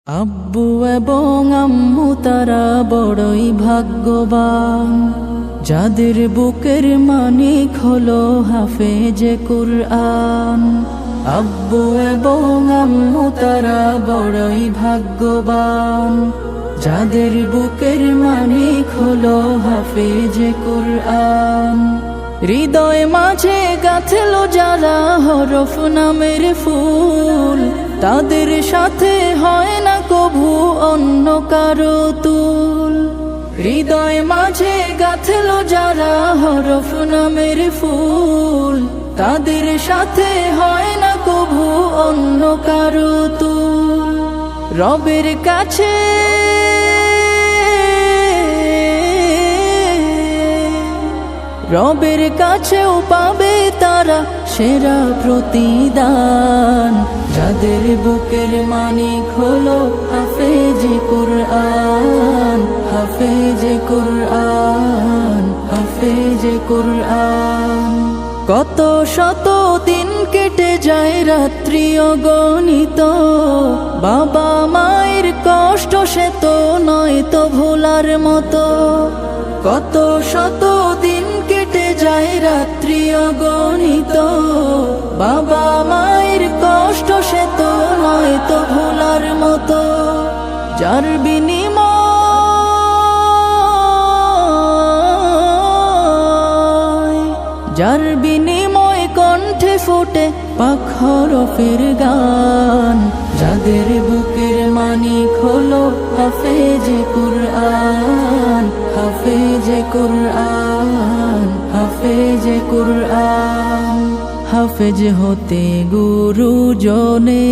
আব্বু এবং আম্মু তারা বড়ই ভাগ্যবান, যাদের বুকের মানিক হলো হাফেজে কুরআন। আব্বু এবং আম্মু তারা বড়ই ভাগ্যবান, যাদের বুকের মানিক হলো হাফেজে কুরআন। হৃদয় মাঝে গাঁথলো যারা হরফ নামের ফুল, তাদের সাথে হয় না কভু অন্য কারো তুল। হৃদয় মাঝে গাঁথলো যারা হরফ নামের ফুল, তাদের সাথে হয় না কভু অন্য কারো তুল। রবের কাছে রবের কাছেও পাবে তারা সেরা প্রতিদান, যাদের বুকের মানিক হলো হাফেজে কুরআন। হাফেজে কুরআন, হাফেজে কুরআন। কত শত দিন কেটে যায় রাত্রি অগণিত, বাবা মায়ের কষ্ট সে তো নয় তো ভোলার মতো। কত শত দিন কেটে যায় রাত্রি অগণিত, বাবা মায়ের কষ্ট সে তো নয় তো ভোলার মতো। যার বিনিময় কণ্ঠে ফোটে পাক হরফের গান, যাদের বুকের মানিক হলো হাফেজে কুরআন। হাফেজে কুরআন, হাফেজে কুরআন। হাফেজ হতে গুরুজনে